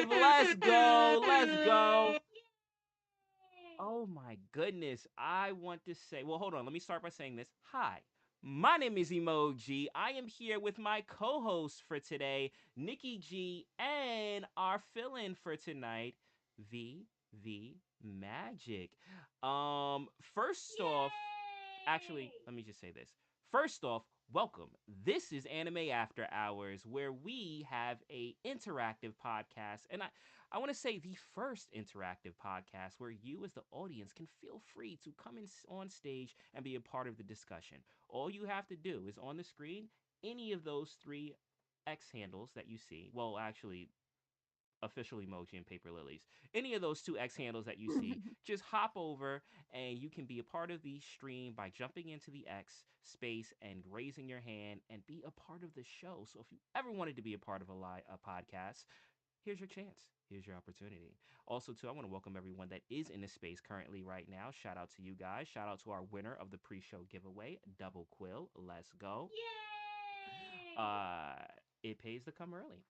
5. Let's go. Let's go. Oh my goodness. I want to say, well, hold on. Let me start by saying this. Hi. My name is Emoji. I am here with my co host for today, Nikki G, and our fill in for tonight, VV Magic. First off, actually, let me just say this. First off, welcome. This is Anime After Hours, where we have a interactive podcast, and I want to say the first interactive podcast where you, as the audience, can feel free to come in on stage and be a part of the discussion. All you have to do is on the screen, any of those three X handles that you see. Well, actually, official emoji and paper lilies. Any of those two X handles that you see, just hop over and you can be a part of the stream by jumping into the X space and raising your hand and be a part of the show. So if you ever wanted to be a part of a podcast, here's your chance. Here's your opportunity. Also, too, I want to welcome everyone that is in the space currently right now. Shout out to you guys. Shout out to our winner of the pre-show giveaway, Double Quill. Let's go. Uh, it pays to come early.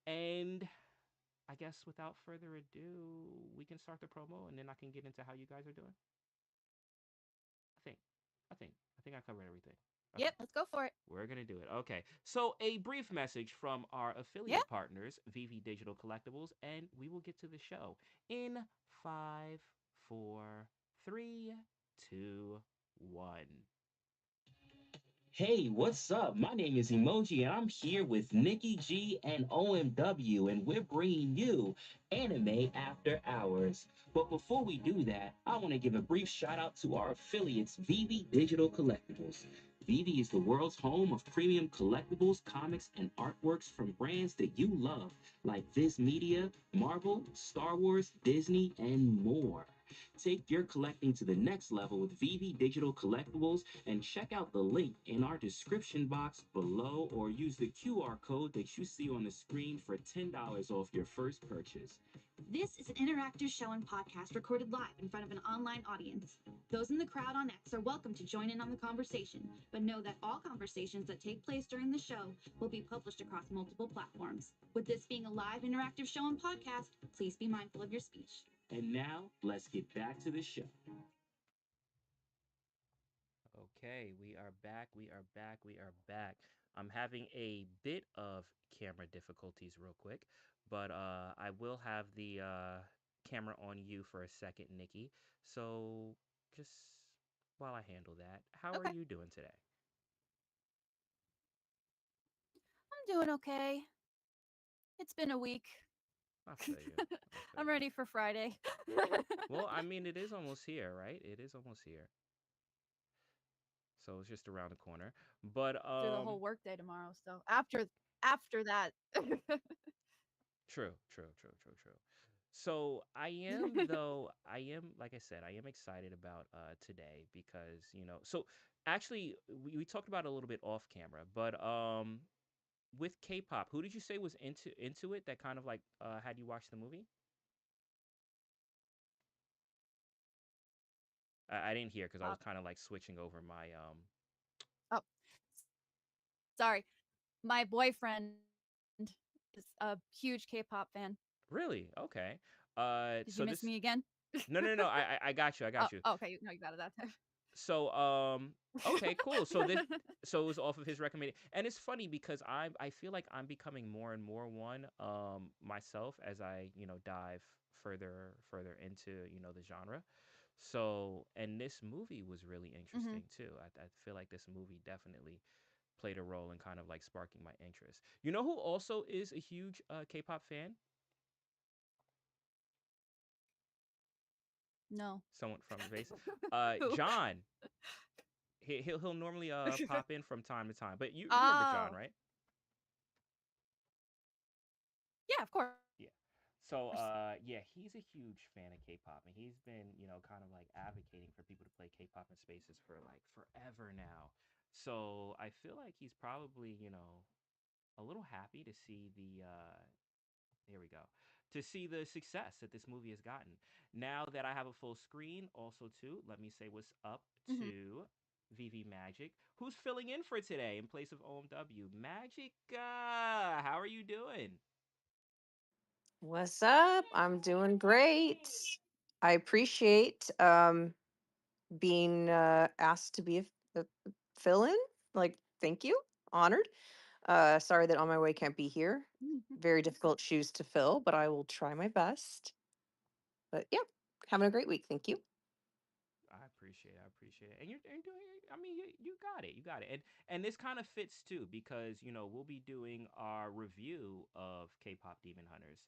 And I guess without further ado, we can start the promo and then I can get into how you guys are doing. I think. I think I covered everything. Okay. Yep, let's go for it. We're going to do it. Okay. So, a brief message from our Yeah. affiliate partners, VV Digital Collectibles, and we will get to the show in 5, 4, 3, 2, 1. Hey, what's up? My name is Emoji, and I'm here with Nikki G and OMW, and we're bringing you Anime After Hours. But before we do that, I want to give a brief shout out to our affiliates, VV Digital Collectibles. VV is the world's home of premium collectibles, comics, and artworks from brands that you love, like Viz Media, Marvel, Star Wars, Disney, and more. Take your collecting to the next level with VV Digital Collectibles and check out the link in our description box below or use the QR code that you see on the screen for $10 off your first purchase. This is an interactive show and podcast recorded live in front of an online audience. Those in the crowd on X are welcome to join in on the conversation, but know that all conversations that take place during the show will be published across multiple platforms. With this being a live interactive show and podcast, please be mindful of your speech. And now, let's get back to the show. Okay, we are back. We are back. We are back. I'm having a bit of camera difficulties real quick, but I will have the camera on you for a second, Nikki. So just while I handle that, how are Okay. you doing today? I'm doing okay. It's been a week. I feel you. I feel I'm you. ready for Friday. Well, I mean, it is almost here, right? It is almost here. So it's just around the corner. But After the whole workday tomorrow, so after that. true, true, true, true, true. So I am though like I said, I am excited about today because, so actually we talked about it a little bit off camera, but with K-pop, who did you say was into it that kind of like had you watch the movie? I didn't hear because I was kind of like switching over my Oh, sorry. My boyfriend is a huge K-pop fan. really? Okay. Did you So miss this me again? No, no, no. I got you. I Oh, got you. okay. No, you got it that time. So okay, cool. So it was off of his recommendation. And it's funny because I feel like I'm becoming more and more one myself as I, dive further into, the genre. So, and this movie was really Hmm. interesting too. I feel like this movie definitely played a role in kind of like sparking my interest. You know who also is a huge K-pop fan? No. Someone from base. Who? John. He'll normally pop in from time to time. But you remember John, Oh, right? yeah, of course. Yeah. So yeah, he's a huge fan of K-pop and he's been, kind of like advocating for people to play K-pop in spaces for like forever now. So I feel like he's probably, a little happy to see the here we go. To see the success that this movie has gotten. Now that I have a full screen, also too, let me say what's up Hmm. to VV Magic, who's filling in for today in place of OMW. Magic, how are you doing? What's up? I'm doing great. I appreciate being asked to be a fill-in. Like, thank you. Honored. Sorry that On My Way can't be here. Very difficult shoes to fill, but I will try my best. But yeah, having a great week. Thank you. I appreciate it. I appreciate it. And you're doing. I mean, you got it. You got it. And this kind of fits too because we'll be doing our review of K-pop Demon Hunters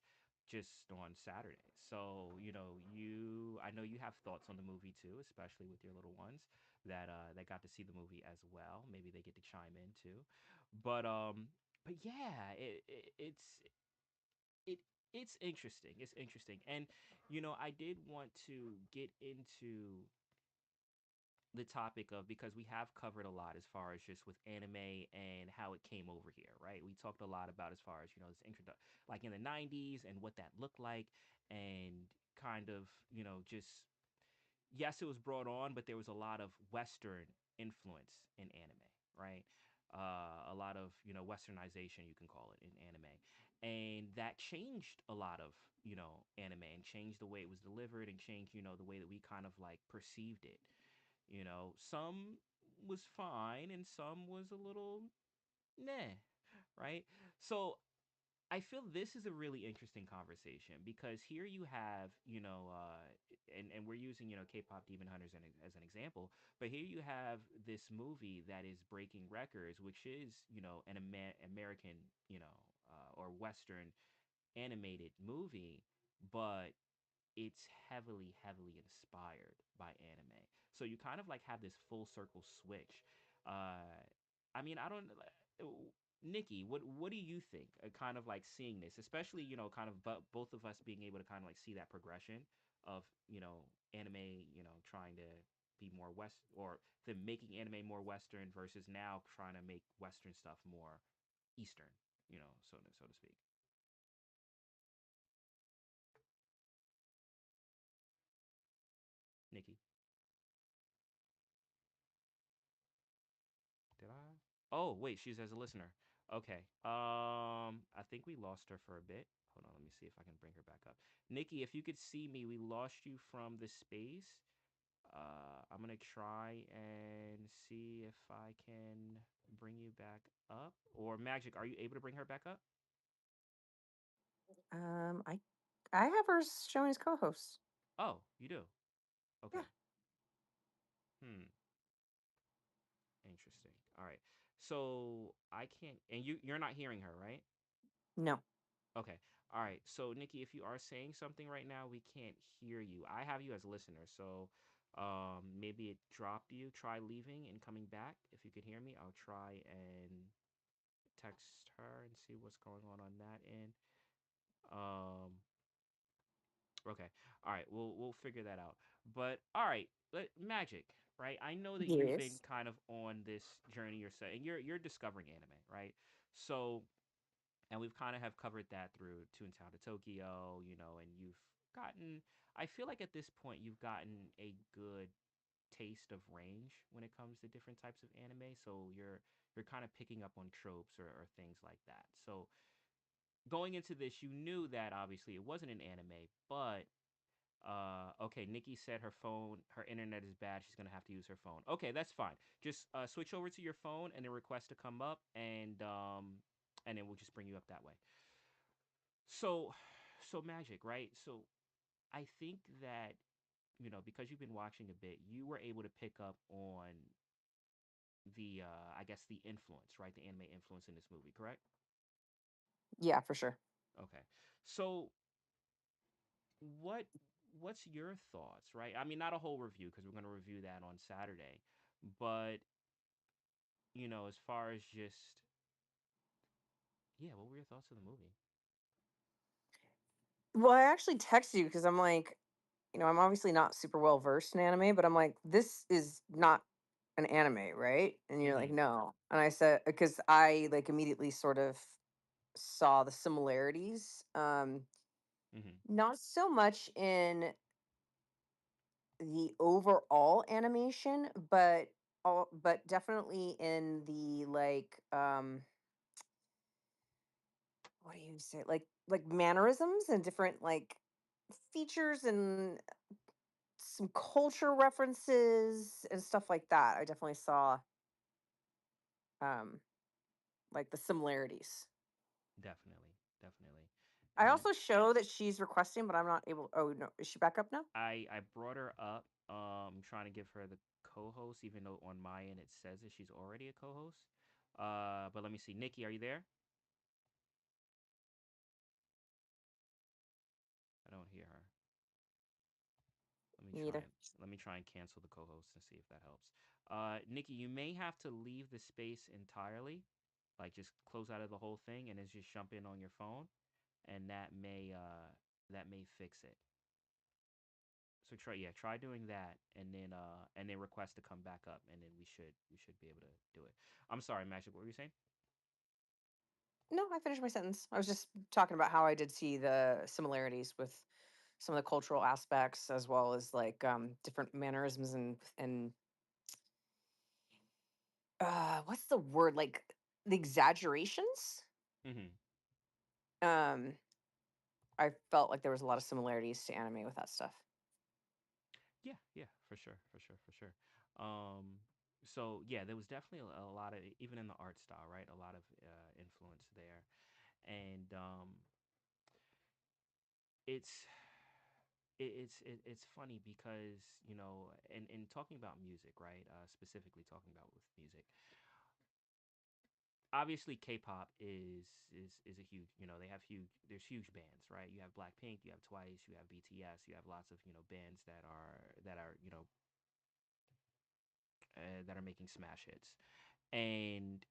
just on Saturday. So I know you have thoughts on the movie too, especially with your little ones that got to see the movie as well. Maybe they get to chime in too. But yeah, it it's interesting. It's interesting. And I did want to get into the topic of, because we have covered a lot as far as just with anime and how it came over here, right? We talked a lot about as far as this intro, like in the 90s and what that looked like, and kind of just, yes, it was brought on, but there was a lot of Western influence in anime, right? A lot of Westernization, you can call it, in anime, and that changed a lot of anime, and changed the way it was delivered, and changed the way that we kind of like perceived it. Some was fine, and some was a little meh, right? So I feel this is a really interesting conversation because here you have, and we're using, K-pop Demon Hunters as an example, but here you have this movie that is breaking records, which is, an American, or Western animated movie, but it's heavily, heavily inspired by anime. So you kind of like have this full circle switch. Uh, I mean, I don't. Nikki, what do you think? Kind of like seeing this, especially kind of both of us being able to kind of like see that progression of anime, trying to be more west, or them making anime more Western versus now trying to make Western stuff more Eastern, so to speak. Nikki, did I? Oh, wait, she's as a listener. Okay. I think we lost her for a bit. Hold on, let me see if I can bring her back up. Nikki, if you could see me, we lost you from the space. I'm gonna try and see if I can bring you back up. Or Magic, are you able to bring her back up? I have her showing as co-host. Oh, you do. Yeah. Okay. Hmm. Interesting. All right. So I can't, and you're not hearing her, right? No. Okay. All right. So Nikki, if you are saying something right now, we can't hear you. I have you as a listener, so maybe it dropped you. Try leaving and coming back. If you can hear me, I'll try and text her and see what's going on that end. Um okay. All right. We'll figure that out. But all right, Magic, right? I know that you've been Yes. kind of on this journey yourself, and you're discovering anime, right? So, and we've kind of have covered that through Toontown to Tokyo, and you've gotten, I feel like at this point you've gotten a good taste of range when it comes to different types of anime. So you're kind of picking up on tropes, or things like that. So going into this, you knew that obviously it wasn't an anime, but okay, Nikki said her internet is bad. She's gonna have to use her phone. Okay, that's fine. Just switch over to your phone and then request to come up, and then we'll just bring you up that way. So, so Magic, right? So I think that because you've been watching a bit, you were able to pick up on the I guess the influence, right? The anime influence in this movie, correct? Yeah, for sure. Okay. So what what's your thoughts, right? I mean, not a whole review because we're going to review that on Saturday, but as far as just, yeah, what were your thoughts of the movie? Well, I actually texted you because I'm like, I'm obviously not super well versed in anime, but I'm like, this is not an anime, right? And you're like, Mhm. no. And I said, because I like immediately sort of saw the similarities. Mhm. Not so much in the overall animation, but definitely in the like what do you say? Like mannerisms and different like features and some culture references and stuff like that. I definitely saw um like the similarities. Definitely, definitely. I And also show that she's requesting, but I'm not able. Oh no, is she back up now? I brought her up, trying to give her the co-host, even though on my end it says that she's already a co-host. But let me see. Nikki, are you there? I don't hear her. Let me Me try either. and cancel the co-host and see if that helps. Nikki, you may have to leave the space entirely, like just close out of the whole thing and then just jump in on your phone, and that may fix it. So try doing that, and then request to come back up, and then we should be able to do it. I'm sorry, Magic. What were you saying? No, I finished my sentence. I was just talking about how I did see the similarities with some of the cultural aspects as well as like different mannerisms and what's the word, like the exaggerations. Mm-hmm. um I felt like there was a lot of similarities to anime with that stuff. Yeah, yeah, for sure, for sure, for sure. Um, so yeah, there was definitely a lot of, even in the art style, right? A lot of influence there, and it's it's funny because in talking about music, right? Specifically talking about with music, obviously K-pop is a huge, they have huge, there's huge bands, right? You have Blackpink, you have Twice, you have BTS, you have lots of bands that are that are making smash hits. And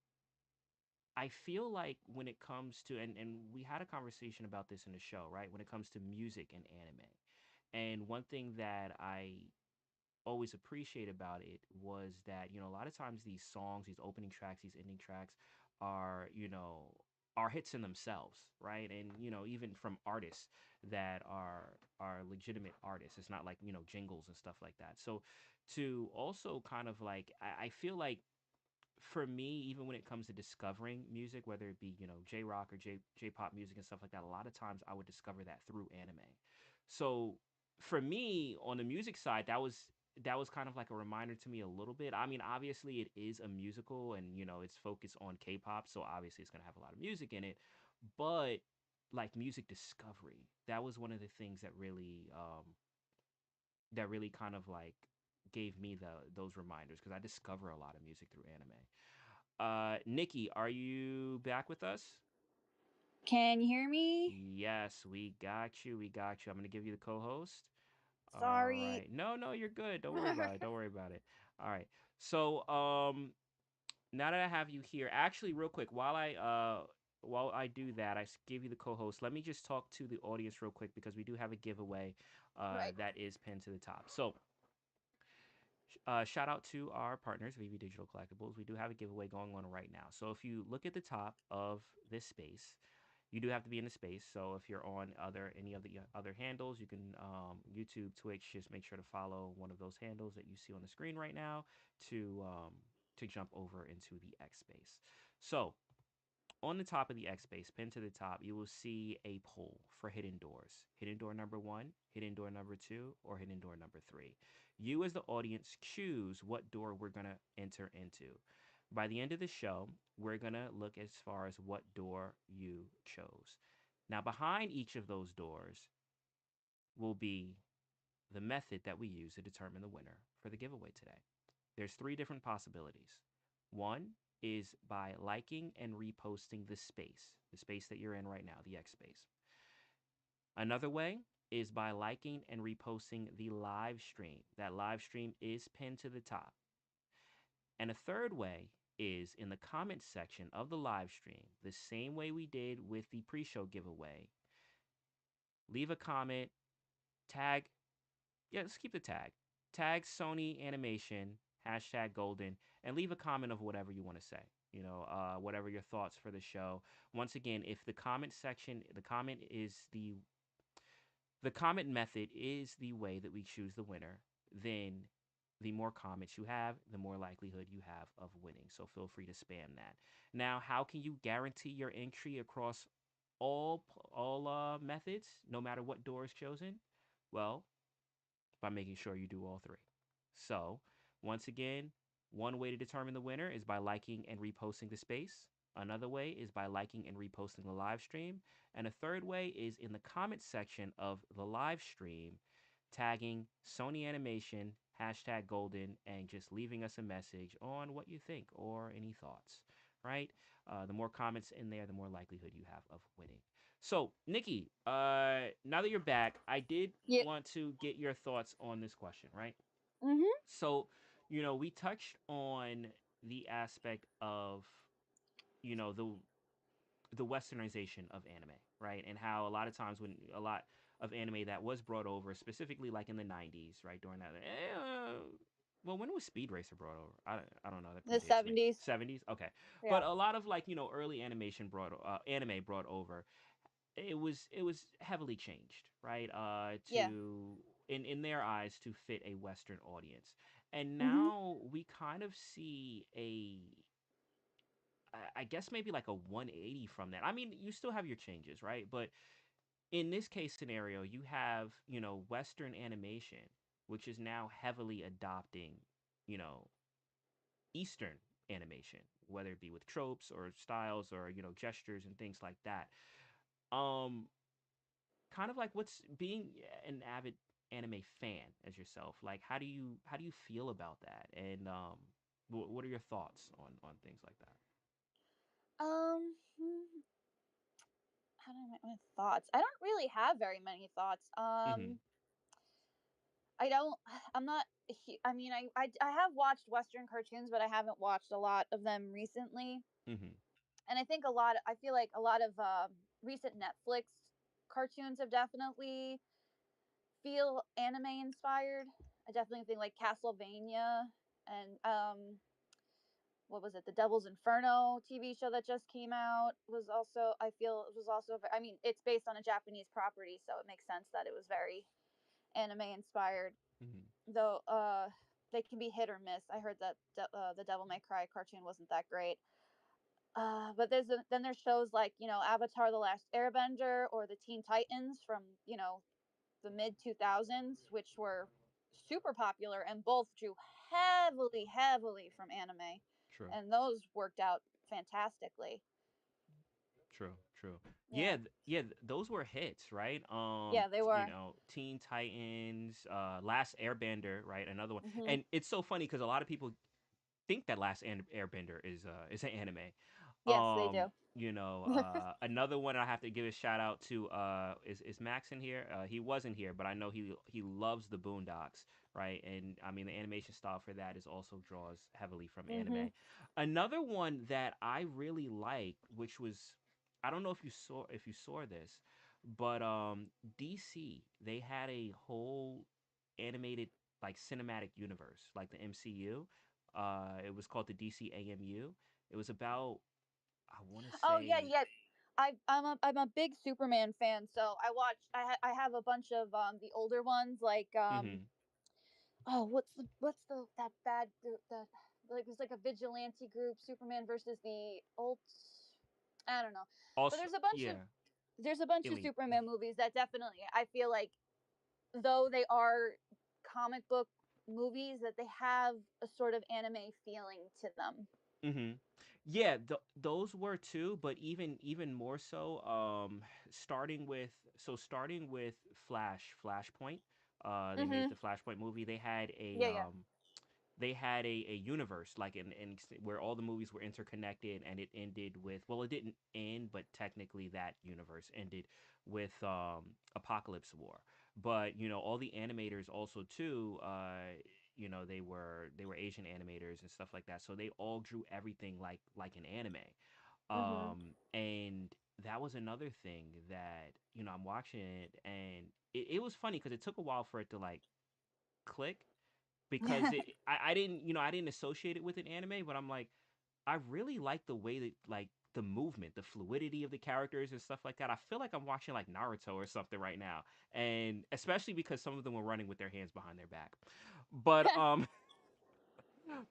I feel like when it comes to, and we had a conversation about this in the show, right? When it comes to music and anime. And one thing that I always appreciate about it was that, a lot of times these songs, these opening tracks, these ending tracks are, are hits in themselves, right? And, even from artists that are legitimate artists. It's not like, jingles and stuff like that. So to also kind of like, I feel like for me, even when it comes to discovering music, whether it be, J rock or J pop music and stuff like that, a lot of times I would discover that through anime. So for me, on the music side, that was kind of like a reminder to me a little bit. I mean, obviously it is a musical, and it's focused on K-pop, so obviously it's gonna have a lot of music in it. But like music discovery, that was one of the things that really kind of like gave me those reminders, because I discover a lot of music through anime. Nikki, are you back with us? Can you hear me? Yes, we got you. We got you. I'm gonna give you the co-host. All Sorry. right. No, no, you're good. Don't worry about it. Don't worry about it. All right. So, now that I have you here, actually, real quick, while I do that, give you the co-host. Let me just talk to the audience real quick, because we do have a giveaway Right. that is pinned to the top. So, shout out to our partners, VV Digital Collectibles. We do have a giveaway going on right now. So if you look at the top of this space, you do have to be in the space. So if you're on any of the other handles, you can, YouTube, Twitch, just make sure to follow one of those handles that you see on the screen right now to jump over into the X space. So on the top of the X space, pinned to the top, you will see a poll for hidden doors. Hidden door number one, hidden door number two, or hidden door number three. You, as the audience, choose what door we're going to enter into. By the end of the show, we're going to look as far as what door you chose. Now, behind each of those doors will be the method that we use to determine the winner for the giveaway today. There's three different possibilities. One is by liking and reposting the space that you're in right now, the X space. Another way is by liking and reposting the live stream. That live stream is pinned to the top. And a third way is in the comments section of the live stream, the same way we did with the pre show giveaway. Leave a comment, tag, yeah, let's keep the tag. Tag Sony Animation, hashtag golden, and leave a comment of whatever you want to say. Whatever your thoughts for the show. Once again, if the comment section, the comment method is the way that we choose the winner, then the more comments you have, the more likelihood you have of winning. So feel free to spam that. Now, how can you guarantee your entry across all methods, no matter what door is chosen? Well, by making sure you do all three. So, once again, one way to determine the winner is by liking and reposting the space. Another way is by liking and reposting the live stream. And a third way is in the comments section of the live stream, tagging Sony Animation, hashtag golden, and just leaving us a message on what you think or any thoughts, right? The more comments in there, the more likelihood you have of winning. So, Nikki, now that you're back, I did Yeah. want to get your thoughts on this question, right? Mhm. So, we touched on the aspect of, the westernization of anime, right? And how a lot of times when a lot of anime that was brought over, specifically like in the 90s, right? During that, well, when was Speed Racer brought over? I don't know. That The predates me. 70s. 70s? Okay. Yeah. But a lot of like, early anime brought over, it was heavily changed, right? Yeah. To in their eyes to fit a Western audience, and Mhm. now we kind of see I guess maybe like a 180 from that. I mean, you still have your changes, right? But in this case scenario, you have Western animation, which is now heavily adopting you know Eastern animation, whether it be with tropes or styles or gestures and things like that. Um, Kind of like what's being an avid anime fan as yourself, like how do you feel about that, and what are your thoughts on things like that? Hmm, how do I make my thoughts? I don't really have very many thoughts. Mhm. I don't. I'm not. I mean, I have watched Western cartoons, but I haven't watched a lot of them recently. Mhm. And I think a lot. I feel like a lot of recent Netflix cartoons have definitely feel anime inspired. I definitely think like Castlevania and what was it? The Devil's Inferno TV show that just came out was also, I feel it was also, I mean, it's based on a Japanese property, so it makes sense that it was very anime inspired. Mhm. Though they can be hit or miss. I heard that the Devil May Cry cartoon wasn't that great. But then there's shows like Avatar: The Last Airbender or the Teen Titans from the mid 2000s, which were super popular and both drew heavily from anime, True. and those worked out fantastically. True, true. Yeah, Those were hits, right? yeah, they were. Teen Titans, Last Airbender, right? Another one. Hmm. And it's so funny because a lot of people think that Airbender is an anime. Yes, they do. Another one I have to give a shout out to, is Max in here? He wasn't here, but I know he loves the Boondocks, right? And I mean the animation style for that is also draws heavily from Hmm. anime. Another one that I really liked, which was, I don't know if you saw this, but DC, they had a whole animated like cinematic universe, like the MCU. It was called the DC AMU. It was about, I want to Oh yeah, say, yeah. I'm a big Superman fan, so I watch. I have a bunch of the older ones like hmm oh what's the that bad the like it's like a vigilante group, Superman versus the ult. I don't know, but also, yeah, there's a bunch of Elite. Superman movies that definitely I feel like, though they are comic book movies, that they have a sort of anime feeling to them. hmm Yeah, those were too, but even more so. Starting with Flashpoint. They made Mhm. the Flashpoint movie. Yeah, yeah. They had a universe like where all the movies were interconnected, and it ended with, well, it didn't end, but technically that universe ended with Apocalypse War. But all the animators also too, they were Asian animators and stuff like that, so they all drew everything like an anime. Mhm. And that was another thing that I'm watching it, and it was funny because it took a while for it to like click, because I didn't associate it with an anime, but I'm like, I really like the way that, like, the movement, the fluidity of the characters and stuff like that. I feel like I'm watching like Naruto or something right now, and especially because some of them were running with their hands behind their back. But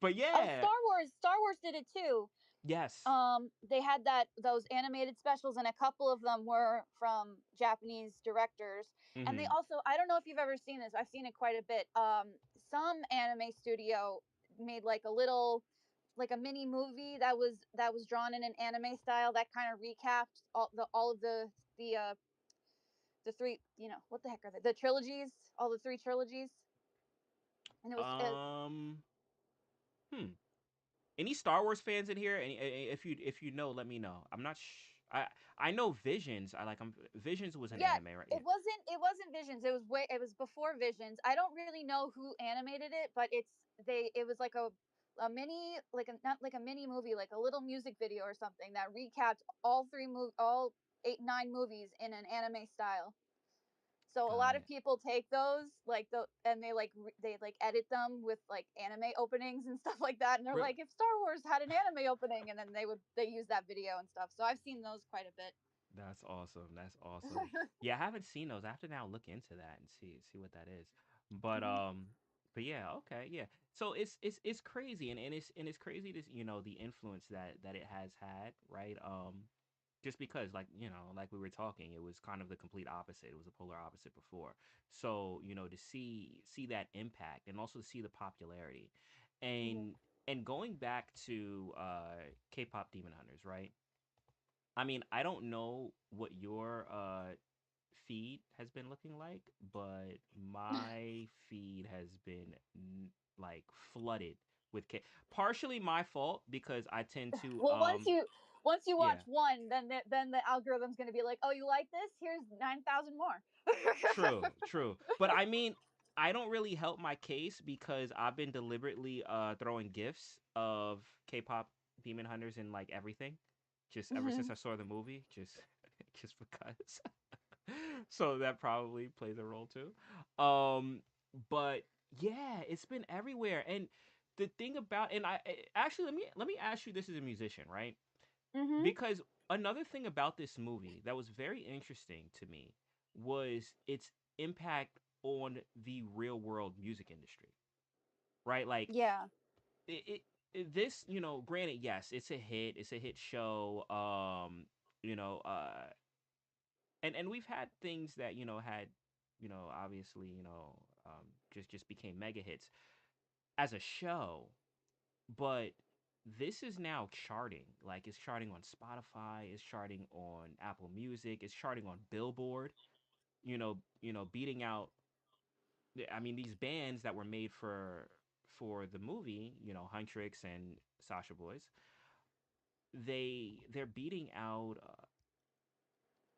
but Oh, yeah. Star Wars did it too. Yes. They had that those animated specials, and a couple of them were from Japanese directors. And they Mm-hmm. also, I don't know if you've ever seen this, I've seen it quite a bit. Some anime studio made like a little, like a mini movie that was drawn in an anime style that kind of recapped all of the three, what the heck are they, the trilogies, all the three trilogies. And it was Um. Hmm. Any Star Wars fans in here? If you know, let me know. I'm not. I know Visions. I like. Visions was an Yeah, anime, right? it Yeah. wasn't Visions, it was before Visions. I don't really know who animated it, but it was like a mini, like a, not like a mini movie, like a little music video or something that recapped all 8 9 movies in an anime style. So a lot Got of it. people take those and they like edit them with like anime openings and stuff like that, and they're Really? like, if Star Wars had an anime opening, and then they use that video and stuff. So I've seen those quite a bit. That's awesome. That's awesome. Yeah, I haven't seen those. I have to now look into that and see what that is. But Hmm. um, but yeah, okay, yeah. So it's crazy, and it's crazy to the influence that it has had, right? Just because, like, like we were talking, it was kind of the complete opposite. It was the polar opposite before. So to see that impact, and also to see the popularity, Hmm. and going back to K-pop Demon Hunters, right? I mean, I don't know what your feed has been looking like, but my feed has been like flooded with partially my fault because I tend to Well, once you watch yeah. one, then the algorithm's gonna be like, oh, you like this? Here's 9,000 more. True, true. But I mean, I don't really help my case because I've been deliberately throwing gifs of K-pop Demon Hunters in like everything, just ever since Hmm. I saw the movie, just just because. So that probably plays a role too. But yeah, it's been everywhere. And the thing about, and actually, let me ask you this as a musician, right? Hmm. Because another thing about this movie that was very interesting to me was its impact on the real world music industry, right? Like Yeah. this, granted, yes, it's a hit show. You know, and we've had things that had obviously just became mega hits as a show, but this is now charting. Like, it's charting on Spotify, it's charting on Apple Music, it's charting on Billboard. Beating out. I mean, these bands that were made for the movie, Huntrix and Sasha Boys, they're beating out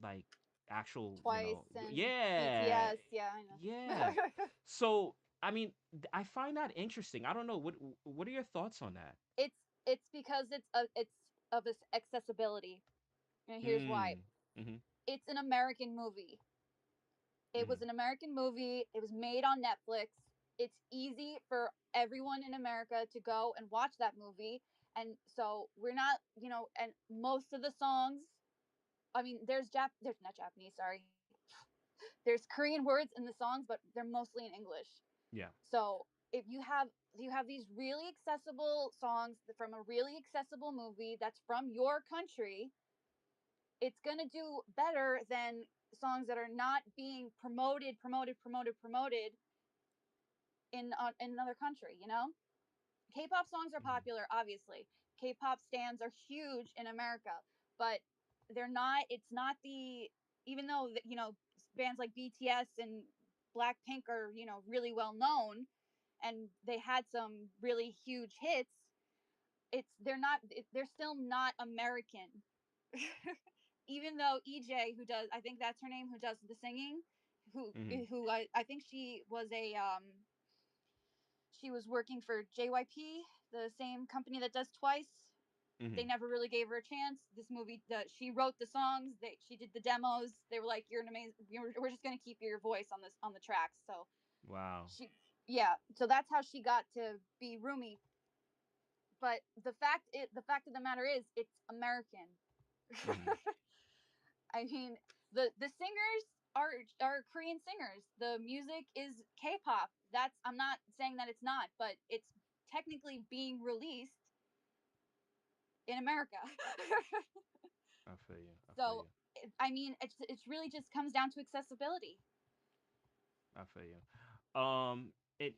like actual, Twice and yeah, BTS. Yeah, I yeah. know. So I mean, I find that interesting. I don't know what are your thoughts on that? It's because it's of its accessibility, and here's why. Mm. Mhm. It's an American movie. It was Mhm. an American movie. It was made on Netflix. It's easy for everyone in America to go and watch that movie. And so we're not, and most of the songs, I mean, there's not Japanese, sorry. There's Korean words in the songs, but they're mostly in English. Yeah. So if you have these really accessible songs from a really accessible movie that's from your country, it's going to do better than songs that are not being promoted in another country, K-pop songs are Mhm. popular, obviously. K-pop stands are huge in America, but they're not it's not the even though bands like BTS and Blackpink are, really well known, and they had some really huge hits. They're still not American. Even though EJ, who does, I think that's her name, who does the singing, Mhm. I think she was working for JYP, the same company that does Twice. They Mhm. never really gave her a chance. This movie, she wrote the songs. She did the demos. They were like, "You're an amazing. We're just gonna keep your voice on the tracks." So Wow. she, yeah. So that's how she got to be Rumi. But the fact of the matter is, it's American. Mhm. I mean, the singers are Korean singers. The music is K-pop. I'm not saying that it's not, but it's technically being released in America. I feel you. I feel So you. I mean, it's really just comes down to accessibility. I feel you. It,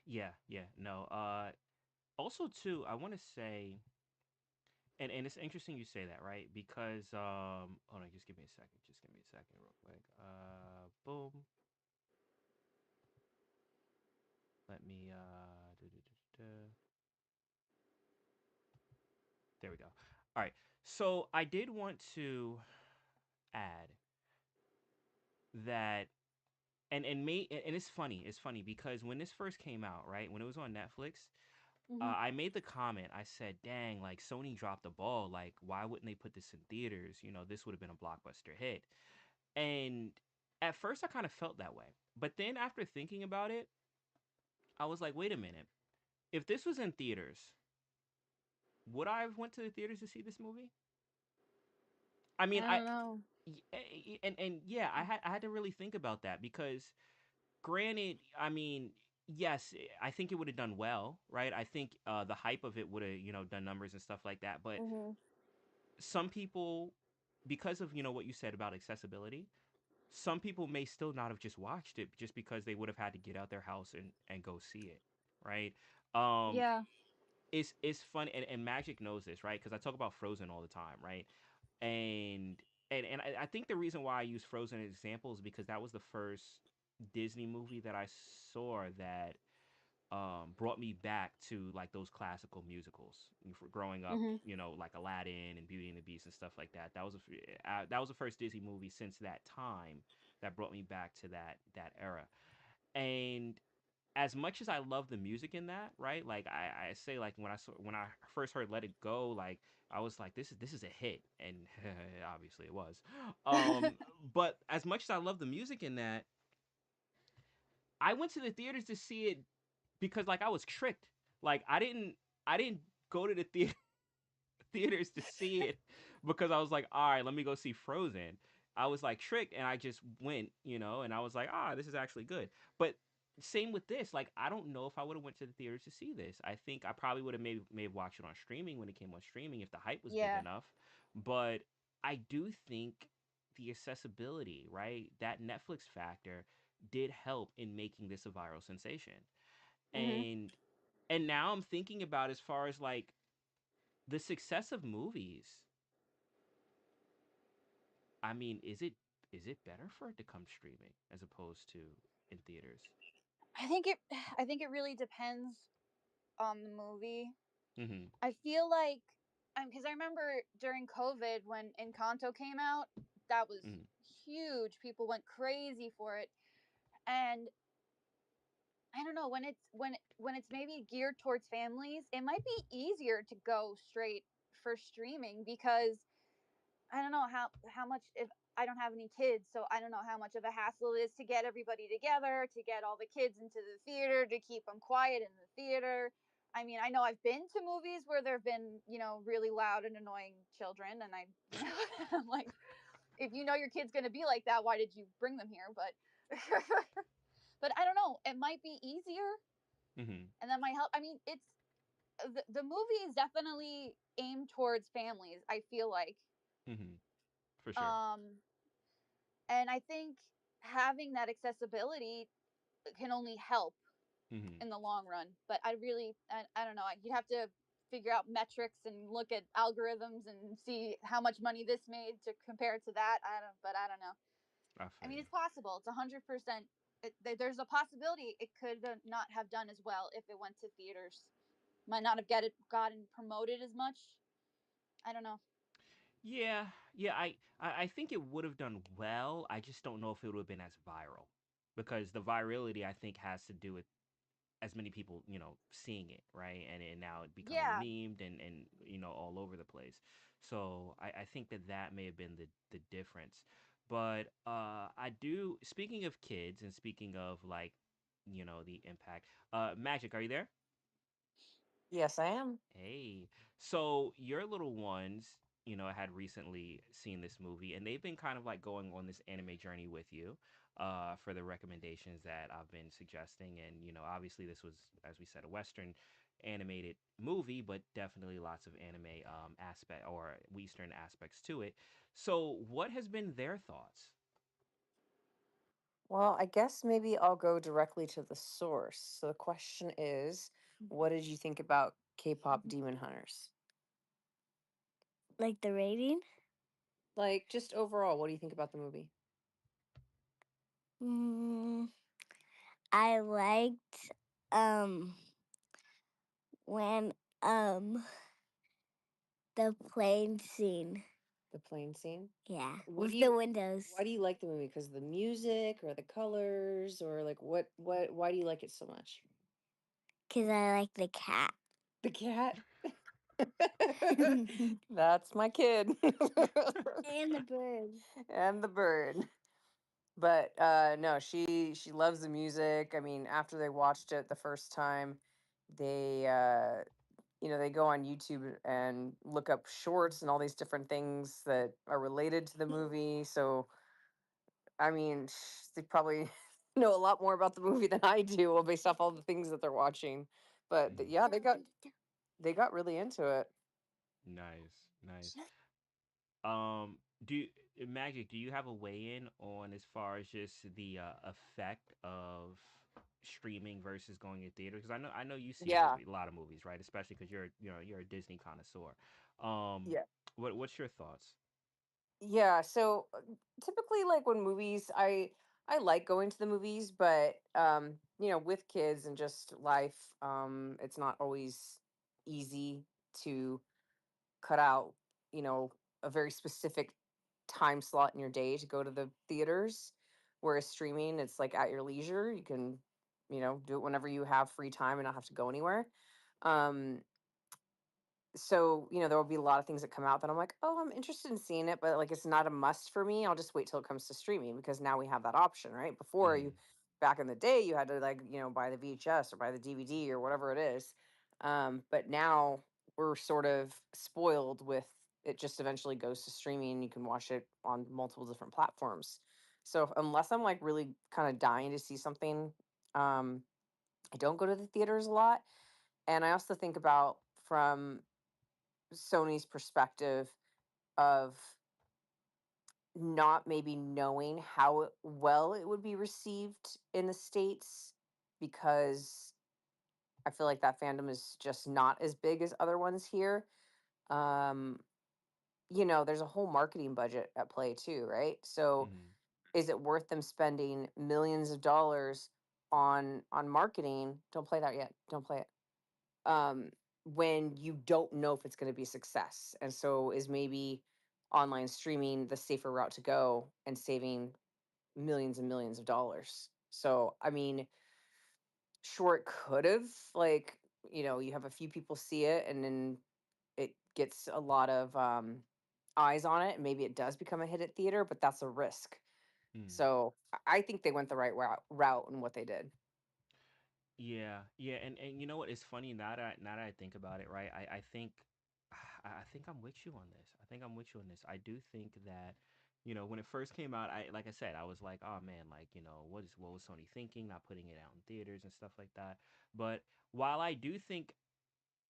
yeah, yeah, no. Also too, I want to say, and it's interesting you say that, right? Because hold on, just give me a second. Just give me a second, real quick. Boom. Let me there we go. All right. So I did want to add that, and it's funny because when this first came out, right, when it was on Netflix, Hmm. I made the comment. I said, "Dang, like Sony dropped the ball. Like, why wouldn't they put this in theaters? You know, this would have been a blockbuster hit." And at first, I kind of felt that way, but then after thinking about it, I was like, "Wait a minute. If this was in theaters, would I have went to the theaters to see this movie?" I I mean, don't know. and yeah, I had to really think about that because granted, I mean, yes, I think it would have done well, right? I think the hype of it would have, done numbers and stuff like that. But Hmm. some people, because of what you said about accessibility, some people may still not have just watched it just because they would have had to get out their house and go see it, right? Um, Yeah. it's fun, and Magic knows this, right? Because I talk about Frozen all the time, right? And I think the reason why I use Frozen as examples is because that was the first Disney movie that I saw that brought me back to like those classical musicals growing up, Hmm. like Aladdin and Beauty and the Beast and stuff like that. That was the first Disney movie since that time that brought me back to that era. And as much as I love the music in that, right? Like I say, like when I first heard "Let It Go," like I was like, this is a hit, and obviously it was. But as much as I love the music in that, I went to the theaters to see it because like I was tricked. Like I didn't go to the theaters to see it because I was like, all right, let me go see Frozen. I was like tricked and I just went, and I was like, this is actually good. But same with this. Like, I don't know if I would have went to the theaters to see this. I think I probably would have maybe watched it on streaming when it came on streaming if the hype was big Yeah. enough. But I do think the accessibility, right? That Netflix factor did help in making this a viral sensation. Hmm. And and now I'm thinking about as far as like the success of movies. I mean, is it better for it to come streaming as opposed to in theaters? I think it. I think it really depends on the movie. Mhm. I feel like, because I remember during COVID when Encanto came out, that was Mhm. huge. People went crazy for it, and I don't know, when it's maybe geared towards families, it might be easier to go straight for streaming because I don't know how much, if I don't have any kids, so I don't know how much of a hassle it is to get everybody together, to get all the kids into the theater, to keep them quiet in the theater. I mean, I know I've been to movies where there've been, really loud and annoying children, and I'm like, if you know your kid's gonna be like that, why did you bring them here? But but I don't know. It might be easier, Mhm. and that might help. I mean, it's the movie is definitely aimed towards families. I feel like, Mhm. For sure. um, and I think having that accessibility can only help Mhm. in the long run. But I don't know. You'd have to figure out metrics and look at algorithms and see how much money this made to compare to that. I don't know. I I feel mean, you. it's possible. It's 100%. There's a possibility it could not have done as well if it went to theaters. Might not have gotten promoted as much. I don't know. Yeah, yeah. I think it would have done well. I just don't know if it would have been as viral because the virality I think has to do with as many people seeing it, right, and now it becoming Yeah. memed and all over the place. So I think that may have been the difference. But I do, speaking of kids and speaking of like the impact, Magic, are you there? Yes, I am. Hey, so your little ones, had recently seen this movie, and they've been kind of like going on this anime journey with you, for the recommendations that I've been suggesting. And obviously, this was, as we said, a Western animated movie, but definitely lots of anime aspect or Eastern aspects to it. So, what has been their thoughts? Well, I guess maybe I'll go directly to the source. So the question is, what did you think about K-pop Demon Hunters? Like the rating? Like, just overall, what do you think about the movie? Mm, I liked um when the plane scene. The plane scene? Yeah, What do with you the windows. Why do you like the movie? Because the music or the colors or like what why do you like it so much? Cause I like the cat. The cat? That's my kid. And the bird. And the bird. But no, she loves the music. I mean, after they watched it the first time, they they go on YouTube and look up shorts and all these different things that are related to the movie. So I mean, they probably know a lot more about the movie than I do, well, based off all the things that they're watching. But Mhm. yeah, they got really into it. Nice, nice. Um, do you, Magic? Do you have a weigh in on as far as just the effect of streaming versus going in theater? Because I know you see Yeah, a lot of movies, right? Especially because you're a Disney connoisseur. Um, yeah, what's your thoughts? yeah. So typically, like when movies, I like going to the movies, but with kids and just life, it's not always easy to cut out, you know, a very specific time slot in your day to go to the theaters. Whereas streaming, it's like at your leisure. You can, do it whenever you have free time and not have to go anywhere. Um, so there will be a lot of things that come out that I'm like, oh, I'm interested in seeing it, but like it's not a must for me. I'll just wait till it comes to streaming because now we have that option, right? Before you, Mm-hmm. back in the day, you had to like buy the VHS or buy the DVD or whatever it is. But now we're sort of spoiled with it. Just eventually goes to streaming. You can watch it on multiple different platforms. So unless I'm like really kind of dying to see something, um, I don't go to the theaters a lot. And I also think about from Sony's perspective of not maybe knowing how well it would be received in the States because I feel like that fandom is just not as big as other ones here. Um, there's a whole marketing budget at play too, right? So Mm-hmm. is it worth them spending millions of dollars on marketing? Don't play that yet. Don't play it. um, when you don't know if it's going to be a success. And so is maybe online streaming the safer route to go and saving millions and millions of dollars. So, I mean, sure, it could have, like, you have a few people see it and then it gets a lot of eyes on it. And maybe it does become a hit at theater, but that's a risk. Mm. So I think they went the right route in what they did. Yeah, yeah, and you know what? It's funny now that I think about it, right? I think I think I'm with you on this. I think I'm with you on this. I do think that when it first came out, I like I said, I was like, oh man, like what was Sony thinking, not putting it out in theaters and stuff like that. But while I do think,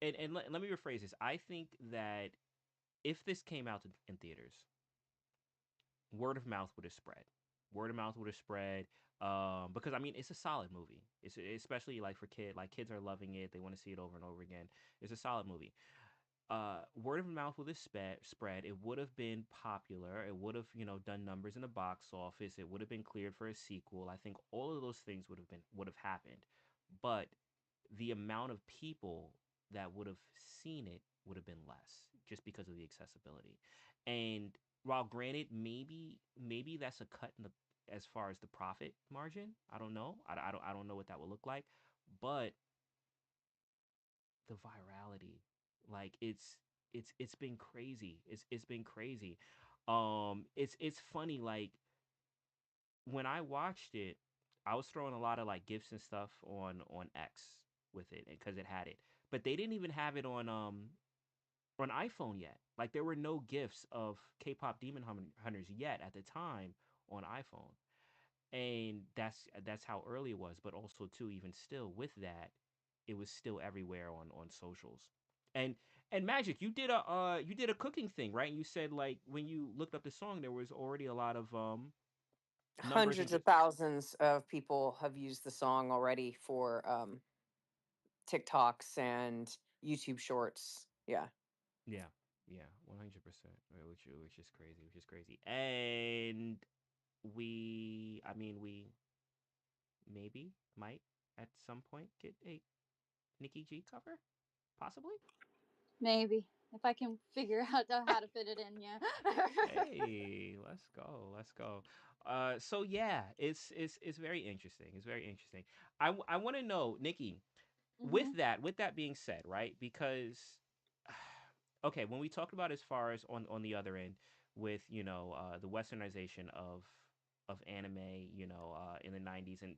and let me rephrase this, I think that if this came out in theaters, word of mouth would have spread. Word of mouth would have spread because I mean it's a solid movie. It's especially like for kids are loving it. They want to see it over and over again. It's a solid movie. Word of mouth would have spread. It would have been popular. It would have done numbers in the box office. It would have been cleared for a sequel. I think all of those things would have happened, but the amount of people that would have seen it would have been less just because of the accessibility. And while granted, maybe that's a cut in the as far as the profit margin. I don't know. I don't know what that would look like, but the virality, like it's been crazy. It's been crazy. It's funny. Like when I watched it, I was throwing a lot of like gifs and stuff on X with it because it had it, but they didn't even have it on iPhone yet. Like there were no gifs of K-pop Hunters yet at the time on iPhone, and that's how early it was. But also too, even still with that. it was still everywhere on socials. And and Magic, you did a cooking thing, right? And you said like when you looked up the song, there was already a lot of numbers and Hundreds of thousands of people have used the song already for TikToks and YouTube shorts. Yeah. yeah, yeah, 100%, which is crazy, which is crazy. And I mean, we maybe might at some point get a Nikki G cover, possibly. Maybe if I can figure out how to fit it in. Yeah. Hey, let's go, let's go. So yeah, it's very interesting. It's very interesting. I want to know, Nikki, Mhm. with that being said, right? Because okay, when we talked about as far as on the other end with the westernization of anime, in the 90s, and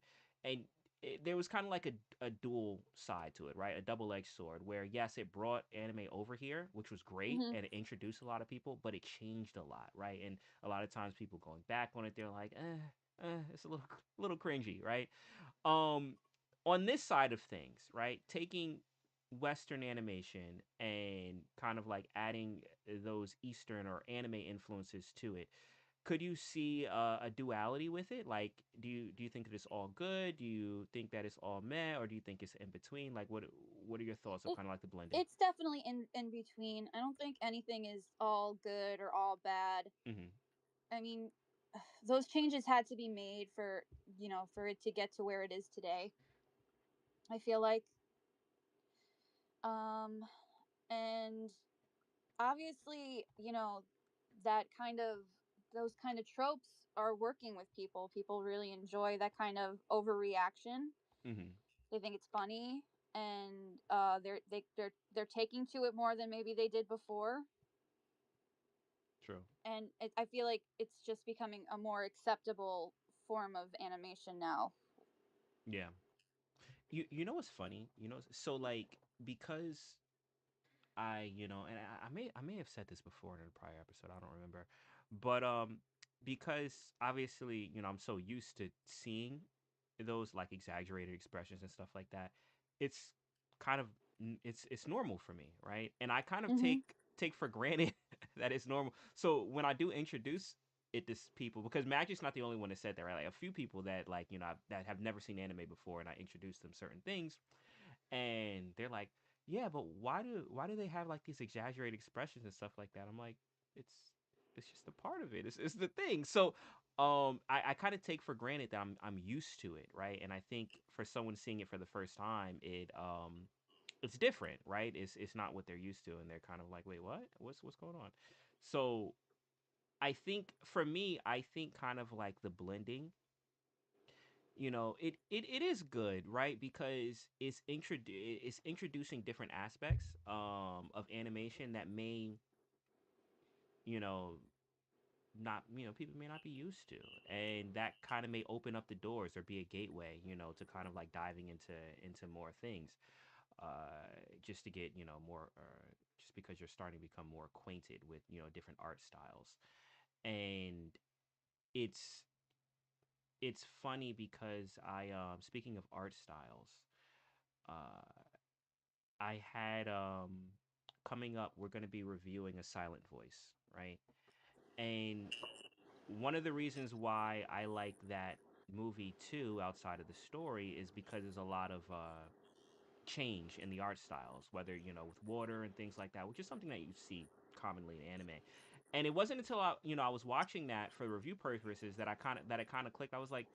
there was kind of like a dual side to it, right? A double-edged sword where yes, it brought anime over here, which was great, Mhm. and it introduced a lot of people, but it changed a lot, right? And a lot of times people going back on it, they're like, it's a little cringy, right? um on this side of things, right, taking western animation and kind of like adding those eastern or anime influences to it, could you see a duality with it? Like, do you think that it's all good? Do you think that it's all meh, or do you think it's in between? Like, what are your thoughts of It, kind of like the blending? it's definitely in between. I don't think anything is all good or all bad. Mm-hmm. I mean, those changes had to be made for for it to get to where it is today. I feel like, um, and obviously, that kind of those kind of tropes are working with people. People really enjoy that kind of overreaction. Mm-hmm. They think it's funny, and they're taking to it more than maybe they did before. True. And I feel like it's just becoming a more acceptable form of animation now. Yeah. You know what's funny, so like, because and I may have said this before in a prior episode. I don't remember, but because obviously, I'm so used to seeing those like exaggerated expressions and stuff like that. It's kind of it's normal for me, right? And I kind of Mm-hmm. take for granted that it's normal. So when I do introduce it to people, because Magic's not the only one that said that, right? Like a few people that like that have never seen anime before, and I introduced them certain things, and they're like, "Yeah, but why do they have like these exaggerated expressions and stuff like that?" I'm like, "It's it's just a part of it. It's the thing." So, I kind of take for granted that I'm used to it, right? And I think for someone seeing it for the first time, it's different, right? It's not what they're used to, and they're kind of like, "Wait, what? What's going on?" So I think for me, I think kind of like the blending, it is good, right? Because it's introducing different aspects of animation that may, you know not people may not be used to, and that kind of may open up the doors or be a gateway, to kind of like diving into more things, just to get, more, just because you're starting to become more acquainted with, different art styles. And it's it's funny because speaking of art styles, uh I had coming up, we're going to be reviewing A Silent Voice, right? And one of the reasons why I like that movie too, outside of the story, is because there's a lot of change in the art styles, whether, with water and things like that, which is something that you see commonly in anime. And it wasn't until I was watching that for review purposes that it kind of clicked. I was like,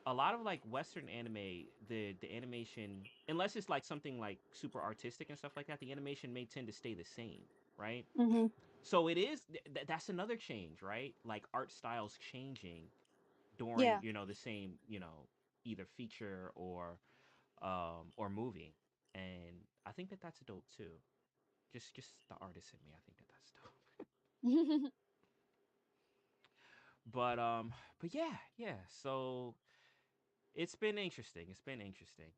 a lot of like Western anime, the animation, unless it's like something like super artistic and stuff like that, the animation may tend to stay the same, right? Mm-hmm. So it is that's another change, right? Like art styles changing during, Yeah. the same, either feature or movie. And I think that that's dope too. Just the artist in me, I think that that's dope. But yeah. So it's been interesting. It's been interesting.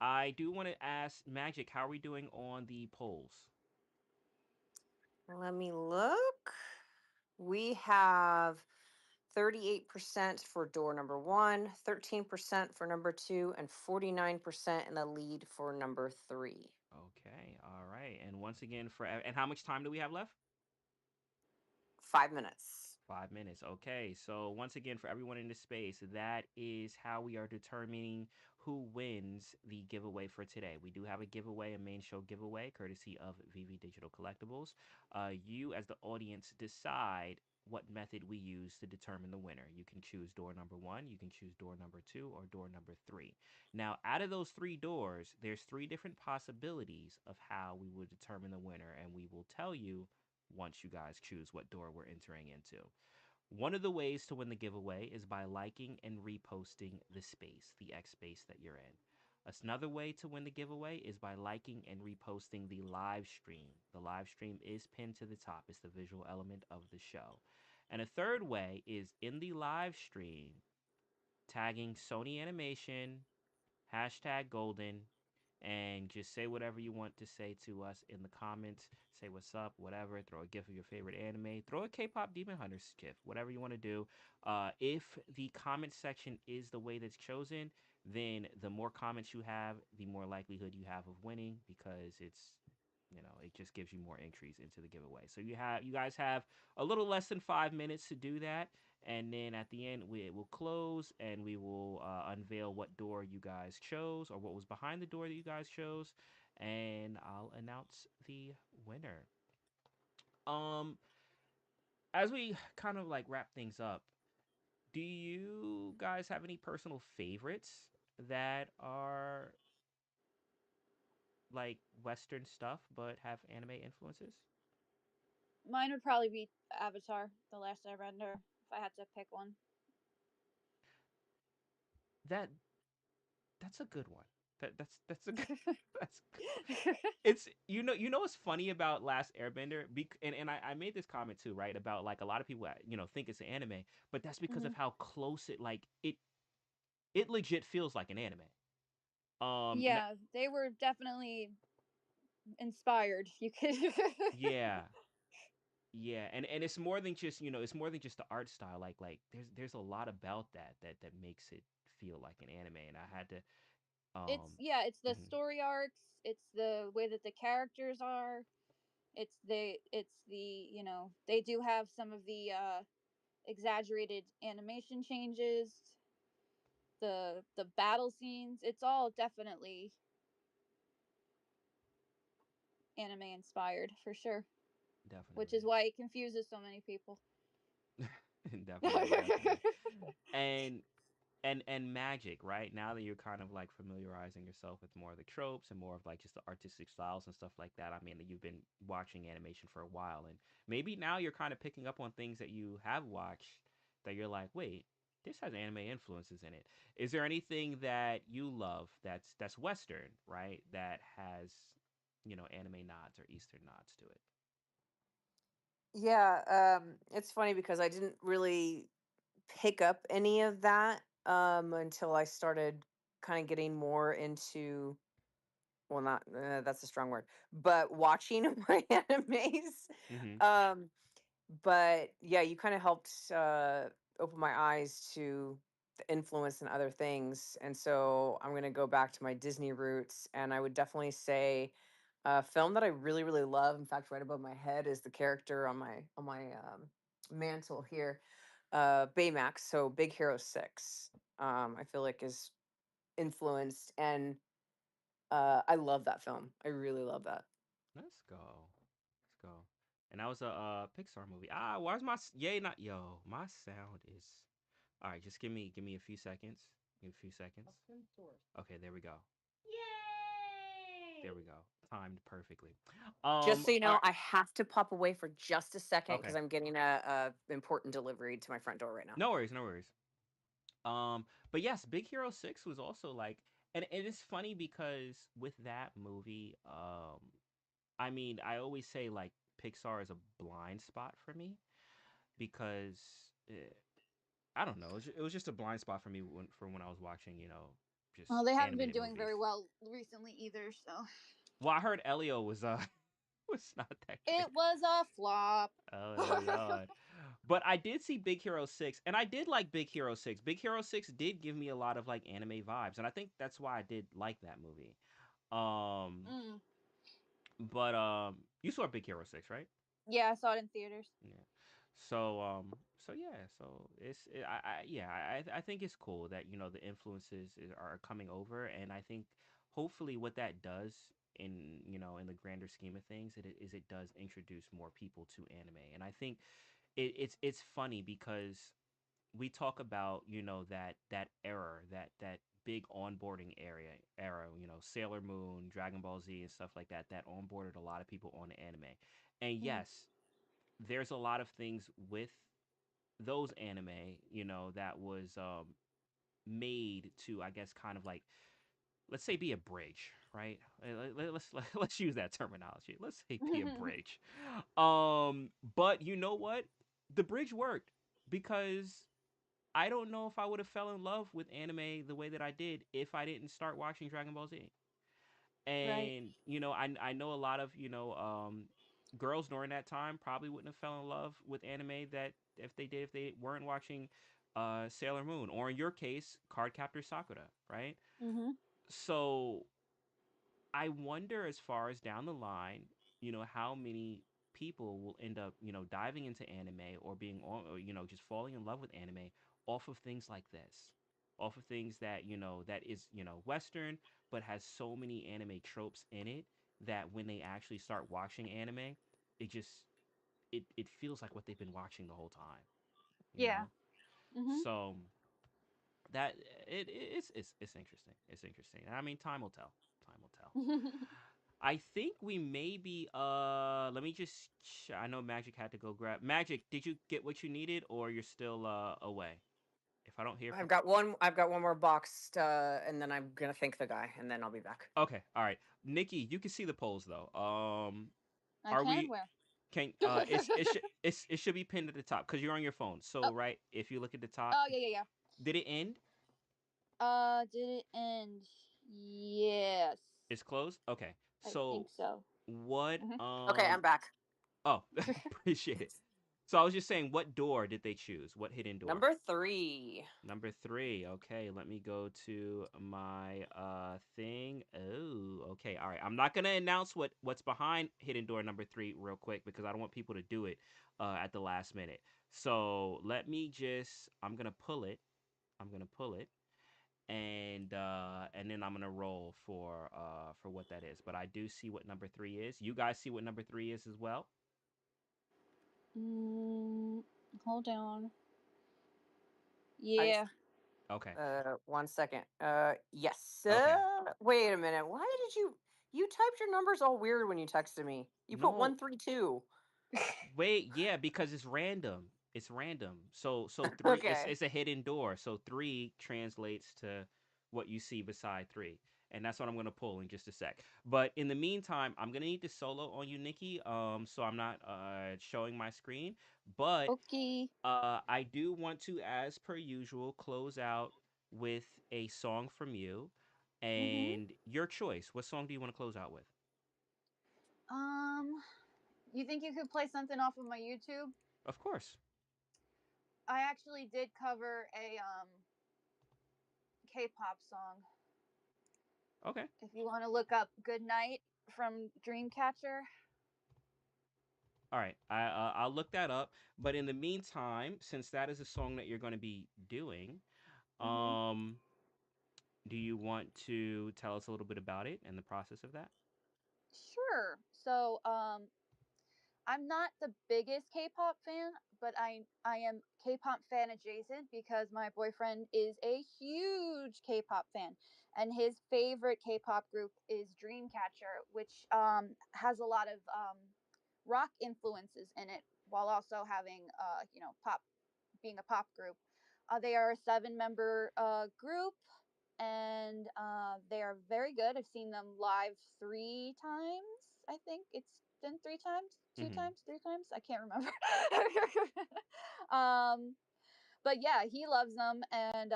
I do want to ask Magic, how are we doing on the polls? Let me look. We have 38% for door number one, 13% for number two, and 49% in the lead for number three. Okay, all right. And once again, and how much time do we have left? 5 minutes. 5 minutes. Okay. So once again, for everyone in this space, that is how we are determining who wins the giveaway for today. We do have a giveaway, a main show giveaway, courtesy of VV Digital Collectibles. You, as the audience, decide what method we use to determine the winner. You can choose door number one, you can choose door number two, or door number three. Now, out of those three doors, there's three different possibilities of how we would determine the winner, and we will tell you once you guys choose what door we're entering into. One of the ways to win the giveaway is by liking and reposting the space, the X space that you're in. Another way to win the giveaway is by liking and reposting the live stream. The live stream is pinned to the top, it's the visual element of the show. And a third way is in the live stream, tagging Sony Animation, hashtag golden, and just say whatever you want to say to us in the comments. Say what's up, whatever. Throw a gif of your favorite anime. Throw a K-pop Demon Hunters gif. Whatever you want to do. If the comment section is the way that's chosen, then the more comments you have, the more likelihood you have of winning because it just gives you more entries into the giveaway. So you guys have a little less than 5 minutes to do that, and then at the end we will close and we will unveil what door you guys chose or what was behind the door that you guys chose, and I'll announce the winner. Um, as we kind of like wrap things up, do you guys have any personal favorites that are like Western stuff but have anime influences? Mine would probably be Avatar, The Last Airbender, if I had to pick one. That that's a good one. That's a good that's it's what's funny about Last Airbender, and I made this comment too, right, about like a lot of people think it's an anime, but that's because Mhm. of how close it legit feels like an anime. Um, Yeah, they were definitely inspired. You could. yeah, yeah, and it's more than just it's more than just the art style. Like there's a lot about that makes it feel like an anime, and I had to It's um. yeah, it's the Mhm. story arcs. It's the way that the characters are. It's the they do have some of the exaggerated animation changes. The battle scenes. It's all definitely anime inspired for sure, which is Definitely. why it confuses so many people. Definitely, definitely. And and magic, right? Now that you're kind of like familiarizing yourself with more of the tropes and more of like just the artistic styles and stuff like that. I mean, you've been watching animation for a while, and maybe now you're kind of picking up on things that you have watched that you're like, wait, this has anime influences in it. Is there anything that you love that's Western, right? That has anime nods or Eastern nods to it? Yeah, it's funny because I didn't really pick up any of that until I started kind of getting more into, well, not that's a strong word, but watching my animes. Mm-hmm. Um, but yeah, you kind of helped open my eyes to the influence and other things. And so I'm going to go back to my Disney roots. And I would definitely say a film that I really, really love. In fact, right above my head is the character on my mantle here, Baymax. So Big Hero 6. I feel like is influenced, and I love that film. I really love that. Let's go. Let's go. And that was a Pixar movie. Why's yay not yo? My sound is all right. Just give me a few seconds. Give me a few seconds. Okay, there we go. There we go. Timed perfectly. Just so you All know, right. I have to pop away for just a second because Okay. I'm getting a important delivery to my front door right now. No worries. No worries. But yes, Big Hero 6 was also like, and it is funny because with that movie, I mean, I always say like Pixar is a blind spot for me because I don't know. It was just a blind spot for me when I was watching, just Well, they haven't been animated doing movies. very well recently either, so Well, I heard Elio was was not that great. it was a flop. Oh my god. But I did see Big Hero 6 and I did like Big Hero 6. Big Hero 6 did give me a lot of like anime vibes and I think that's why I did like that movie. Um Mm. but you saw Big Hero 6, right? Yeah, I saw it in theaters. Yeah. So yeah, so I think it's cool that the influences are coming over, and I think hopefully what that does in the grander scheme of things it does introduce more people to anime, and I think it's funny because we talk about that era, that big onboarding era, Sailor Moon, Dragon Ball Z, and stuff like that that onboarded a lot of people on anime, and Mm. yes, there's a lot of things with those anime, that was made to, I guess, kind of like, let's say, be a bridge, right? Let's use that terminology. Let's say be a bridge. But you know what? The bridge worked because I don't know if I would have fell in love with anime the way that I did if I didn't start watching Dragon Ball Z. Right. And I know a lot of girls during that time probably wouldn't have fell in love with anime that if they weren't watching Sailor Moon, or in your case Cardcaptor Sakura, right? Mhm. So I wonder, as far as down the line, how many people will end up diving into anime, or being on, or just falling in love with anime off of things like this, off of things that that is Western, but has so many anime tropes in it that when they actually start watching anime, it just it feels like what they've been watching the whole time, you Yeah. know. Mhm. So that it's interesting. It's interesting. I mean, time will tell. Time will tell. I think we maybe let me just I know Magic had to go grab Magic. Did you get what you needed, or you're still away? If I don't hear from I've got one more box, and then I'm gonna thank the guy, and then I'll be back. Okay, all right. Nikki, you can see the polls though. I Are can we wear. can it should be pinned at the top cuz you're on your phone. So Oh. right, if you look at the top, Oh yeah, yeah, did it end? yeah. Did it end? Yes. It's closed? Okay. I think So so. what Mhm. Okay, I'm back. oh, appreciate it. So I was just saying, what door did they choose? What hidden door? Number 3. Number 3. Okay, let me go to my thing. Oh, okay. All right. I'm not gonna announce what's behind hidden door number 3 real quick because I don't want people to do it at the last minute. So let me just. I'm gonna pull it. I'm gonna pull it, and then I'm gonna roll for what that is. But I do see what number 3 is. You guys see what number 3 is as well? Mm, hold on. I Yeah. Okay. 1 second. Yes. Okay. Wait a minute. Why did you typed your numbers all weird when you texted me? You put No, 132. wait, yeah, because it's random. It's random. So three, it's Okay. it's a hidden door. So 3 translates to what you see beside 3. And that's what I'm gonna pull in just a sec. But in the meantime, I'm gonna need to solo on you, Nikki. So I'm not showing my screen. But Okay. I do want to, as per usual, close out with a song from you. Mhm. And your choice. What song do you want to close out with? Um, you think you could play something off of my YouTube? Of course. I actually did cover a K-pop song. Okay. If you want to look up "Good Night" from Dreamcatcher. All right, I'll look that up. But in the meantime, since that is a song that you're going to be doing, Mhm. um, do you want to tell us a little bit about it and the process of that? Sure. So, I'm not the biggest K-pop fan, but I am K-pop fan adjacent because my boyfriend is a huge K-pop fan, and his favorite K-pop group is Dreamcatcher, which has a lot of rock influences in it, while also having pop, being a pop group. They are a seven-member group, and they are very good. I've seen them live 3 times. I think it's been 3 times, two Mm-hmm. times, 3 times. I can't remember. um, but yeah, he loves them, and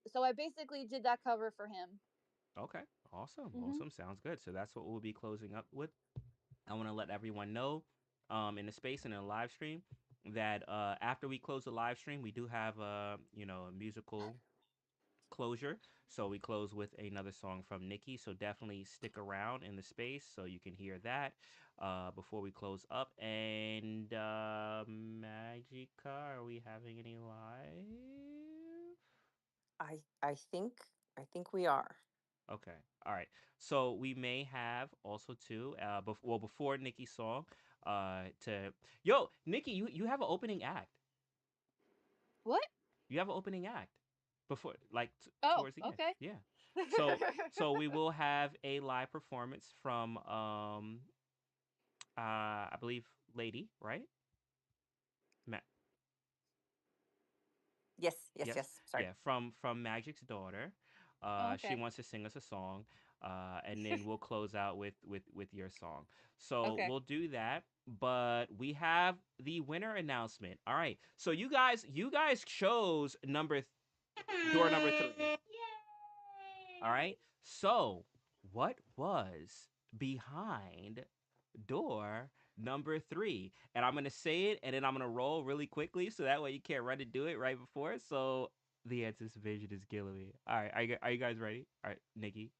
so I basically did that cover for him. Okay, awesome, Hmm. awesome. Sounds good. So that's what we'll be closing up with. I want to let everyone know, in the space and in the live stream, that after we close the live stream, we do have a musical closure. So we close with another song from Nikki. So definitely stick around in the space so you can hear that before we close up. And Magica, are we having any live? I think we are. Okay. All right. So we may have also too. Before Nikki's song, to yo Nikki, you have an opening act. What? You have an opening act before, like Oh, towards the end. okay. Yeah. So we will have a live performance from I believe Lady, right? Ma- Yes, yes, yes. yes. Sorry. Yeah, from Magic's daughter. Oh, She okay. wants to sing us a song. And then we'll close out with your song. So Okay. we'll do that. But we have the winner announcement. All right. So you guys chose door number 3. All right. So, what was behind door number 3? And I'm going to say it and then I'm going to roll really quickly so that way you can't run to do it right before. So, the anticipation is killing me. All right. Are you guys ready? All right, Nikki,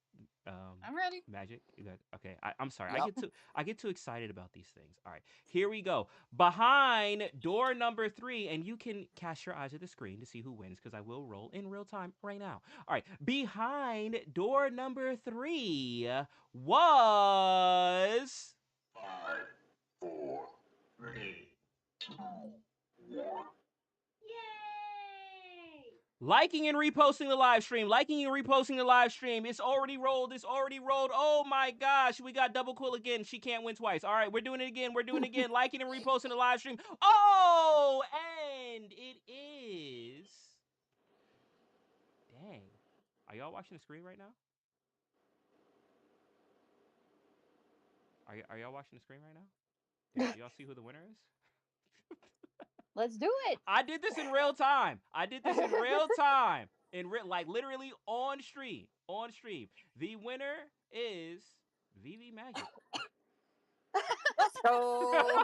I'm ready. Magic. You got okay. I'm sorry. I Yep. get too I get too excited about these things. All right, here we go. Behind door number 3, and you can cast your eyes at the screen to see who wins because I will roll in real time right now. All right, behind door number 3 was Five, four, three, two, one. liking and reposting the live stream. Liking and reposting the live stream. It's already rolled. It's already rolled. Oh my gosh. We got double quill again. She can't win twice. All right, we're doing it again. We're doing it again. Liking and reposting the live stream. Oh, and it is. Dang. Are y'all watching the screen right now? Are y'all watching the screen right now? Do y'all see who the winner is? Let's do it. I did this in real time. I did this in real time. Like literally on stream. On stream. The winner is VV Magic. Let's go.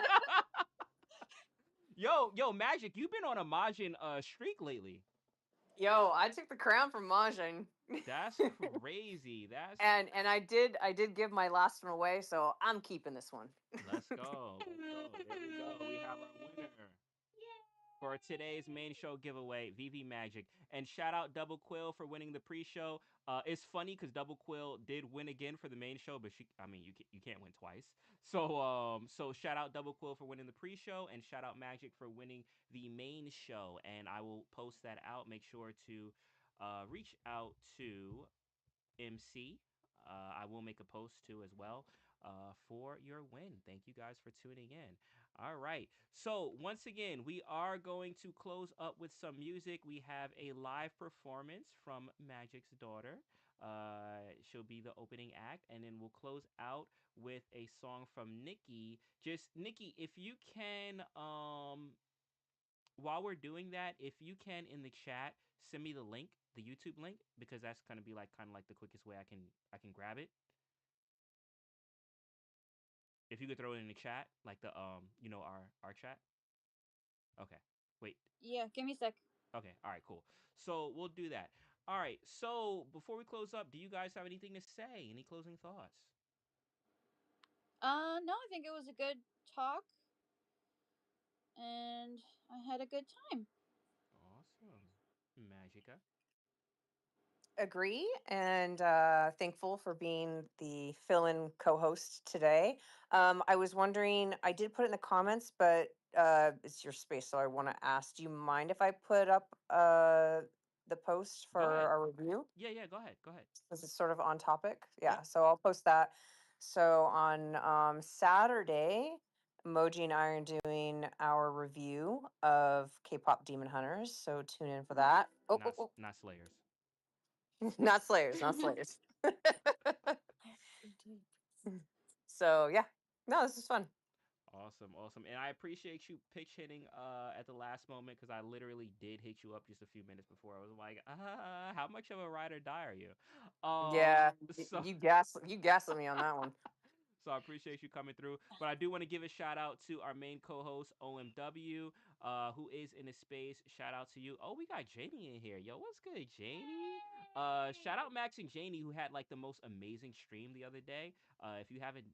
Yo, Magic, you've been on a Majin streak lately. Yo, I took the crown from Mahjong. That's crazy. That's And I did give my last one away, so I'm keeping this one. let's go. Let's go. There we go. We have our winner for today's main show giveaway, VV Magic. And shout out Double Quill for winning the pre-show. It's funny because Double Quill did win again for the main show, but you can't win twice. So shout out Double Quill for winning the pre-show, and shout out Magic for winning the main show. And I will post that out. Make sure to reach out to MC. I will make a post too as well for your win. Thank you guys for tuning in. All right. So, once again, we are going to close up with some music. We have a live performance from Magic's daughter. She'll be the opening act, and then we'll close out with a song from Nikki. Just Nikki, if you can, while we're doing that, if you can in the chat send me the link, the YouTube link, because that's gonna be like kind of like the quickest way I can grab it. If you could throw it in the chat, like the our chat. Okay. Wait. Yeah, give me a sec. Okay. All right. Cool. So we'll do that. All right. So before we close up, do you guys have anything to say? Any closing thoughts? No, I think it was a good talk, and I had a good time. Awesome. Magica. Agree, and thankful for being the fill-in co-host today. I was wondering, I did put it in the comments, but it's your space, so I want to ask, do you mind if I put up the post for Go ahead. our review? Yeah. Yeah. Go ahead. Go ahead. This is sort of on topic. Yep. Yeah, so I'll post that. So on Saturday, Emoji and I are doing our review of K-pop Demon Hunters. So tune in for that. Oh, Not oh, oh. not Slayers. Not Slayers, not Slayers. So yeah, no, this is fun. Awesome, awesome. And I appreciate you pitch hitting at the last moment because I literally did hit you up just a few minutes before. I was like, how much of a ride or die are you? Yeah, So you gaslit me on that one. so I appreciate you coming through. But I do want to give a shout out to our main co-host OMW. who is in the space. Shout out to you. Oh, we got Jamie in here. Yo, what's good, Jamie? Shout out Max and Janie who had like the most amazing stream the other day. If you haven't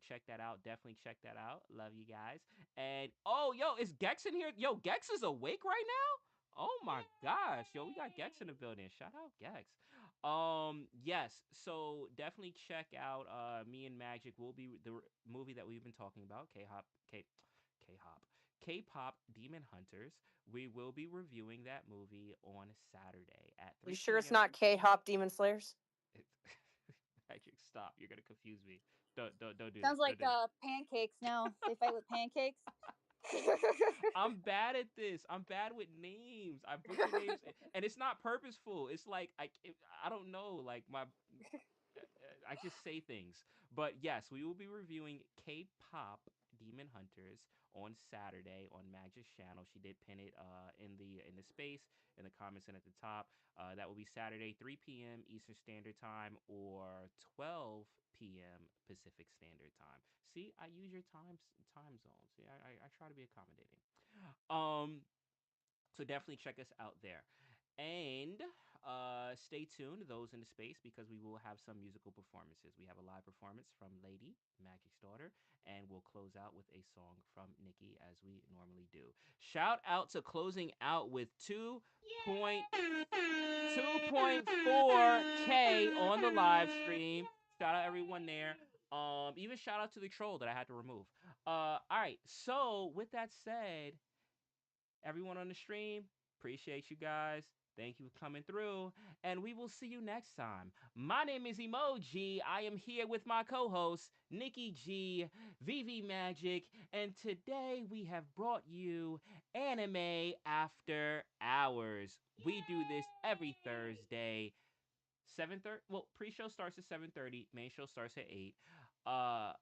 checked that out, definitely check that out. Love you guys. And oh, yo, is Gex in here? Yo, Gex is awake right now. Oh my gosh, yo, we got Gex in the building. Shout out Gex. Yes, so definitely check out Me and Magic will be the movie that we've been talking about, K-Hop, K-pop Demon Hunters. We will be reviewing that movie on Saturday at You 3 sure it's p.m. not K-Hop Demon Slayers? Magic, stop! You're gonna confuse me. Don't do that. Sounds like Don't do that. pancakes now. They fight with pancakes. I'm bad at this. I'm bad with names. I butcher names, and it's not purposeful. It's like I don't know. Like I just say things. But yes, we will be reviewing K-pop Demon Hunters on Saturday on Magic's channel. She did pin it in the space in the comments and at the top. That will be Saturday, 3 p.m. Eastern Standard Time or 12 p.m. Pacific Standard Time. See, I use your time zones. See, I try to be accommodating. Um, so definitely check us out there. And stay tuned, those in the space, because we will have some musical performances. We have a live performance from Lady, Magic's daughter, and we'll close out with a song from Nikki as we normally do. Shout out to closing out with 2.4K on the live stream. Shout out everyone there. Even shout out to the troll that I had to remove. All right. So with that said, everyone on the stream, appreciate you guys. Thank you for coming through, and we will see you next time. My name is Emoji. I am here with my co-host Nikki G, VV Magic, and today we have brought you Anime After Hours. We do this every Thursday, 7:30. Well, pre-show starts at 7:30. Main show starts at 8. Uh,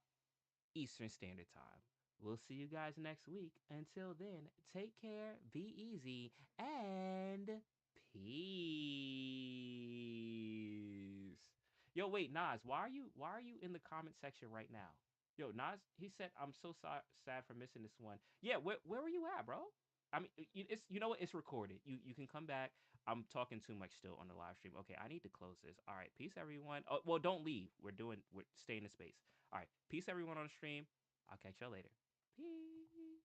Eastern Standard Time. We'll see you guys next week. Until then, take care, be easy, and peace. Yo, wait, Nas, why are you in the comment section right now? Yo, Nas, he said I'm so sad for missing this one. Yeah, where were you at, bro? I mean, it's you know what? It's recorded. You can come back. I'm talking too much still on the live stream. Okay, I need to close this. All right, peace, everyone. Oh, well, don't leave. We're staying in space. All right. Peace, everyone on the stream. I'll catch y'all later. Peace.